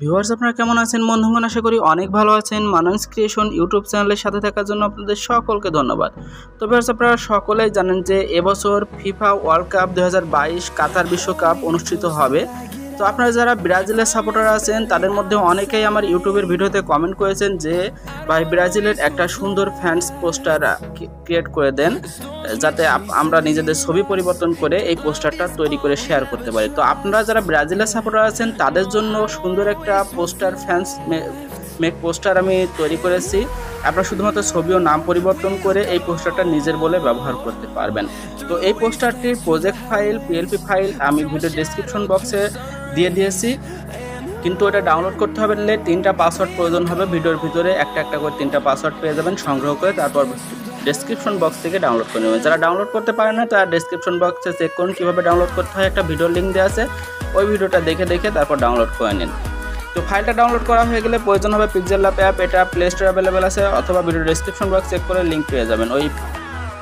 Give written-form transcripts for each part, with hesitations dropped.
Viewers আপনারা কেমন আছেন বন্ধুগণ? আশা করি অনেক ভালো আছেন। মানান্স ক্রিয়েশন ইউটিউব চ্যানেলের সাথে থাকার জন্য আপনাদের সকলকে ধন্যবাদ। তো ভিউয়ার্স আপনারা সকলেই জানেন যে এবছর ফিফা ওয়ার্ল্ড কাপ 2022 কাতার বিশ্বকাপ অনুষ্ঠিত হবে। তো আপনারা যারা ব্রাজিলের সাপোর্টার আছেন তাদের মধ্যে অনেকেই আমার ইউটিউবের ভিডিওতে কমেন্ট করেছেন যে ভাই ব্রাজিলের একটা সুন্দর ফ্যান্স পোস্টার ক্রিয়েট করে দেন, যাতে আমরা নিজেদের ছবি পরিবর্তন করে এই পোস্টারটা তৈরি করে শেয়ার করতে পারি। তো আপনারা যারা ব্রাজিলের সাপোর্টার আছেন তাদের জন্য সুন্দর একটা পোস্টার ফ্যান্স মেক পোস্টার আমি তৈরি করেছি। আপনারা শুধুমাত্র ছবি ও নাম পরিবর্তন করে এই পোস্টারটা নিজের বলে ব্যবহার করতে পারবেন। তো এই পোস্টারটির প্রজেক্ট ফাইল পিএলপি ফাইল আমি ভিডিও ডেসক্রিপশন বক্সে দিয়ে দিয়েছি, কিন্তু এটা ডাউনলোড করতে হবে নিলে 3টা পাসওয়ার্ড প্রয়োজন হবে। ভিডিওর ভিতরে একটা একটা করে 3টা পাসওয়ার্ড পেয়ে যাবেন সংগ্রহ করে, তারপর ডেসক্রিপশন বক্স থেকে ডাউনলোড করে নেবেন। যারা ডাউনলোড করতে পারেন না তারা ডেসক্রিপশন বক্সে চেক করুন কীভাবে ডাউনলোড করতে হয়, একটা ভিডিও লিঙ্ক দেওয়া আছে, ওই ভিডিওটা দেখে তারপর ডাউনলোড করে নিন। তো ফাইলটা ডাউনলোড করা হয়ে গেলে প্রয়োজন হবে পিক্সেল ল্যাব অ্যাপ, এটা প্লে স্টোরে অ্যাভেলেবেল আছে, অথবা ভিডিও ডেসক্রিপশন বক্স চেক করে লিঙ্ক পেয়ে যাবেন। ওই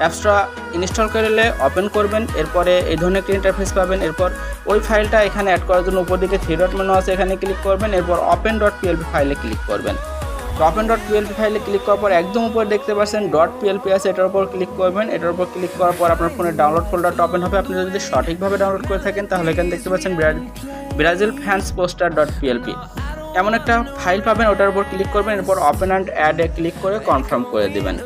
অ্যাপসটা ইনস্টল করে নিলে ওপেন করবেন, এরপরে এই ধরনের একটা ইন্টারফেস পাবেন। এরপর ওই ফাইলটা এখানে অ্যাড করার জন্য উপর দিকে 3 ডট মেনু আছে, এখানে ক্লিক করবেন, এরপর open.plp ফাইলে ক্লিক করবেন। তো open.plp ফাইলে ক্লিক করার পর একদম উপরে দেখতে পাচ্ছেন .plp আছে, এটার উপর ক্লিক করবেন। এটার উপর ক্লিক করার পর আপনার ফোনে ডাউনলোড ফোল্ডারটা ওপেন হবে। আপনি যদি সঠিকভাবে ডাউনলোড করে থাকেন তাহলে এখানে দেখতে পাচ্ছেন ব্রাজিল ফ্যান্স পোস্টার .plp এমন একটা ফাইল পাবেন, ওটার উপর ক্লিক করবেন, এরপর ওপেন অ্যান্ড অ্যাডে ক্লিক করে কনফার্ম করে দিবেন।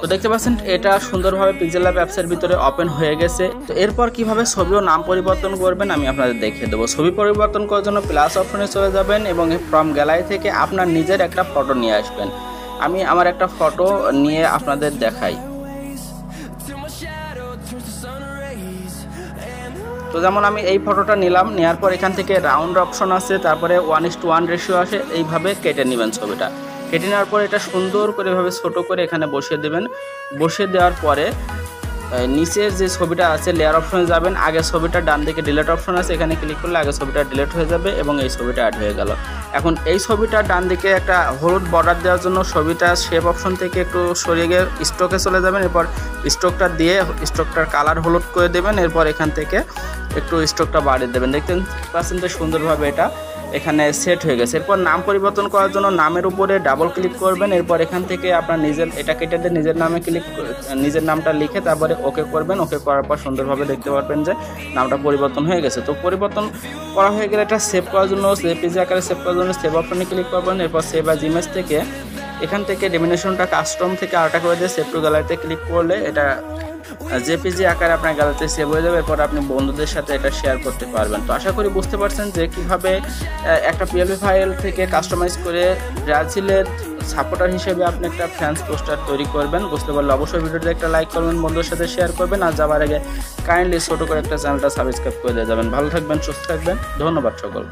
তো দেখতে পাচ্ছেন এটা সুন্দরভাবে পিক্সেল ল্যাব অ্যাপসের ভিতরে ওপেন হয়ে গেছে। তো এরপর কিভাবে ছবি ও নাম পরিবর্তন করবেন আমি আপনাদের দেখিয়ে দেবো। ছবি পরিবর্তন করার জন্য প্লাস অপশনে চলে যাবেন এবং ফ্রম গ্যালারি থেকে আপনার নিজের একটা ফটো নিয়ে আসবেন। আমি আমার একটা ফটো নিয়ে আপনাদের দেখাই। তো যেমন আমি এই ফটোটা নিলাম, নেওয়ার পর এখান থেকে রাউন্ড অপশন আছে, তারপরে 1:1 রেশিও আসে, এইভাবে কেটে নেবেন ছবিটা। কেটে নেওয়ার পর এটা সুন্দর করে এভাবে ছোটো করে এখানে বসিয়ে দেবেন। বসিয়ে দেওয়ার পরে নিচের যে ছবিটা আছে লেয়ার অপশনে যাবেন, আগে ছবিটা ডান দিকে ডিলিট অপশন আছে, এখানে ক্লিক করলে আগে ছবিটা ডিলিট হয়ে যাবে এবং এই ছবিটা অ্যাড হয়ে গেল। এখন এই ছবিটা ডান দিকে একটা হলুদ বর্ডার দেওয়ার জন্য ছবিটা শেপ অপশন থেকে একটু সরিয়ে গিয়ে স্ট্রোকে চলে যাবেন। এরপর স্ট্রোকটা দিয়ে স্ট্রোকটার কালার হলুদ করে দেবেন, এরপর এখান থেকে একটু স্ট্রোকটা বাড়িয়ে দেবেন। দেখতেন পাচ্ছেন তো সুন্দরভাবে এটা এখানে সেট হয়ে গেছে। এরপর নাম পরিবর্তন করার জন্য নামের উপরে ডাবল ক্লিক করবেন, এরপর এখান থেকে আপনার এটা কেটে দিয়ে নিজের নামে নিজের নামটা লিখে তারপরে ওকে করবেন। ওকে করার পর সুন্দরভাবে দেখতে পারবেন যে নামটা পরিবর্তন হয়ে গেছে। তো পরিবর্তন করা হয়ে গেলে এটা সেভ করার জন্য জেপিজি আকারে সেভ করার জন্য সেভ অপশনে ক্লিক করবেন। এরপর সেভ অ্যাজ ইমেজ থেকে এখান থেকে ডেমিনেশনটা কাস্টম থেকে আরেকটা করে দিয়ে সেভ টু গ্যালারিতে ক্লিক করলে এটা জেপিজি আকারে আপনার গ্যালারিতে সেভ হয়ে যাবে। এরপর আপনি বন্ধুদের সাথে এটা শেয়ার করতে পারবেন। তো আশা করি বুঝতে পারছেন যে কীভাবে একটা পিএলপি ফাইল থেকে কাস্টমাইজ করে ব্রাজিলের সাপোর্টার হিসেবে আপনি একটা ফ্যান্স পোস্টার তৈরি করবেন। বুঝতে পারলে অবশ্যই ভিডিওতে একটা লাইক করবেন, বন্ধুদের সাথে শেয়ার করবেন, আর যাওয়ার আগে কাইন্ডলি ছোটো করে একটা চ্যানেলটা সাবস্ক্রাইব করে দিয়ে যাবেন। ভালো থাকবেন, সুস্থ থাকবেন, ধন্যবাদ সকল।